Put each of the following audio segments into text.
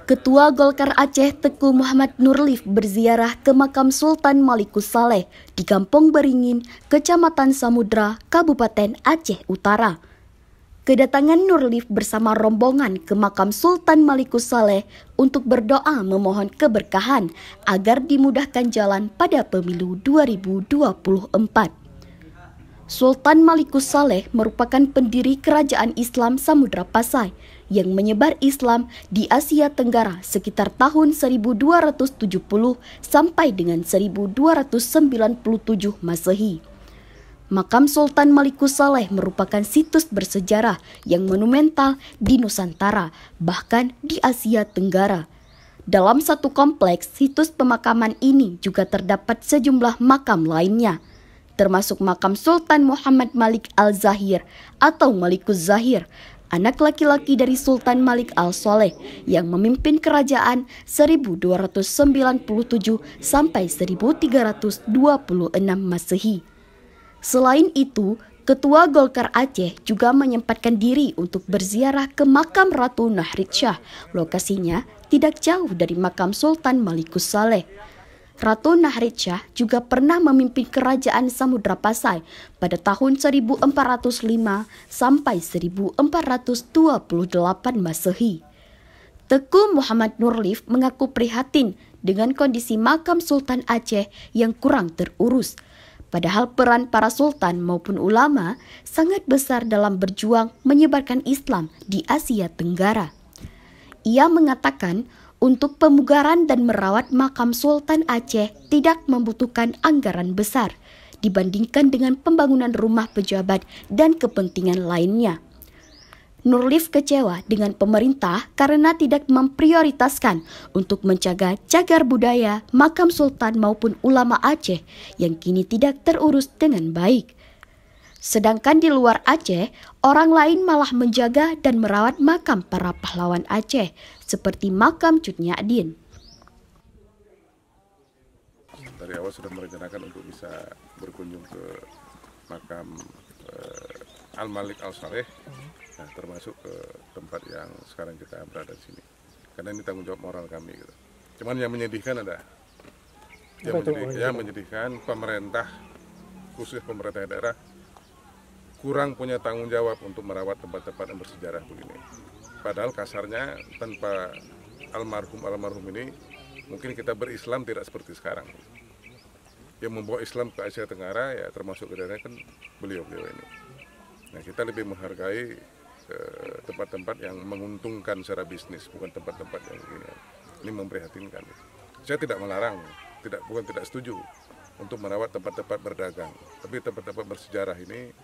Ketua Golkar Aceh Teguh Muhammad Nurlif berziarah ke makam Sultan Malikus Saleh di Kampung Beringin, Kecamatan Samudra, Kabupaten Aceh Utara. Kedatangan Nurlif bersama rombongan ke makam Sultan Malikus Saleh untuk berdoa memohon keberkahan agar dimudahkan jalan pada pemilu 2024. Sultan Malikus Saleh merupakan pendiri kerajaan Islam Samudra Pasai yang menyebar Islam di Asia Tenggara sekitar tahun 1270 sampai dengan 1297 Masehi. Makam Sultan Malikus Saleh merupakan situs bersejarah yang monumental di Nusantara, bahkan di Asia Tenggara. Dalam satu kompleks situs pemakaman ini juga terdapat sejumlah makam lainnya, termasuk makam Sultan Muhammad Malik Al-Zahir atau Malikus Zahir, anak laki-laki dari Sultan Malik Al-Saleh yang memimpin kerajaan 1297 sampai 1326 Masehi. Selain itu, Ketua Golkar Aceh juga menyempatkan diri untuk berziarah ke makam Ratu Nahrid Shah. Lokasinya tidak jauh dari makam Sultan Malikus Saleh. Ratu Nahrid Shah juga pernah memimpin kerajaan Samudra Pasai pada tahun 1405 sampai 1428 Masehi. Teguh Muhammad Nurlif mengaku prihatin dengan kondisi makam Sultan Aceh yang kurang terurus. Padahal peran para sultan maupun ulama sangat besar dalam berjuang menyebarkan Islam di Asia Tenggara. Ia mengatakan untuk pemugaran dan merawat makam Sultan Aceh tidak membutuhkan anggaran besar dibandingkan dengan pembangunan rumah pejabat dan kepentingan lainnya. Nurlif kecewa dengan pemerintah karena tidak memprioritaskan untuk menjaga cagar budaya makam sultan maupun ulama Aceh yang kini tidak terurus dengan baik. Sedangkan di luar Aceh, orang lain malah menjaga dan merawat makam para pahlawan Aceh, seperti makam Cut Nyadin. Dari awal sudah merencanakan untuk bisa berkunjung ke makam Al-Malik Al-Saleh, nah, termasuk ke tempat yang sekarang kita berada di sini. Karena ini tanggung jawab moral kami. Gitu. Cuman yang menyedihkan yang menyedihkan pemerintah, khusus pemerintah daerah, kurang punya tanggung jawab untuk merawat tempat-tempat yang bersejarah begini. Padahal kasarnya tanpa almarhum ini mungkin kita berislam tidak seperti sekarang. Yang membawa Islam ke Asia Tenggara ya termasuk ke daerah kan beliau ini. Nah kita lebih menghargai tempat-tempat yang menguntungkan secara bisnis, bukan tempat-tempat yang ini memprihatinkan. Saya tidak melarang, bukan tidak setuju untuk merawat tempat-tempat berdagang, tapi tempat-tempat bersejarah ini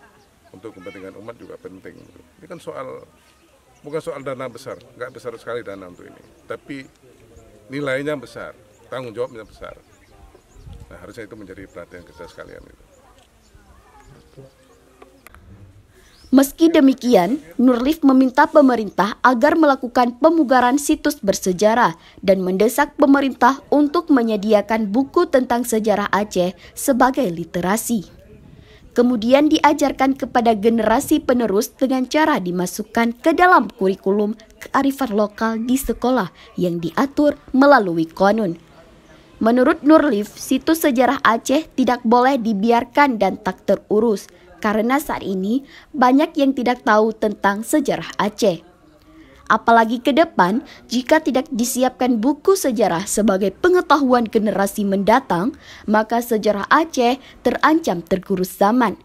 untuk kepentingan umat juga penting. Ini kan bukan soal dana besar, nggak besar sekali dana untuk ini, tapi nilainya besar, tanggung jawabnya besar. Nah harusnya itu menjadi perhatian kita sekalian. Meski demikian, Nurlif meminta pemerintah agar melakukan pemugaran situs bersejarah dan mendesak pemerintah untuk menyediakan buku tentang sejarah Aceh sebagai literasi. Kemudian diajarkan kepada generasi penerus dengan cara dimasukkan ke dalam kurikulum kearifan lokal di sekolah yang diatur melalui konun. Menurut Nurlif, situs sejarah Aceh tidak boleh dibiarkan dan tak terurus, karena saat ini banyak yang tidak tahu tentang sejarah Aceh. Apalagi ke depan, jika tidak disiapkan buku sejarah sebagai pengetahuan generasi mendatang, maka sejarah Aceh terancam tergerus zaman.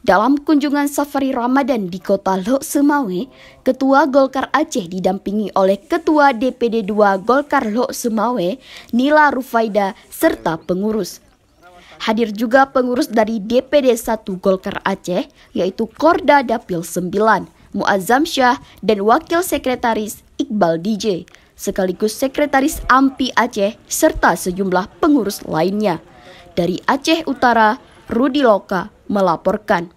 Dalam kunjungan safari Ramadan di kota Lok Sumawe, Ketua Golkar Aceh didampingi oleh Ketua DPD 2 Golkar Lok Sumawe, Nila Rufaida, serta pengurus. Hadir juga pengurus dari DPD 1 Golkar Aceh, yaitu Korda Dapil 9, Muazzam Syah, dan Wakil Sekretaris Iqbal DJ, sekaligus Sekretaris AMPI Aceh, serta sejumlah pengurus lainnya. Dari Aceh Utara, Rudi Loka melaporkan.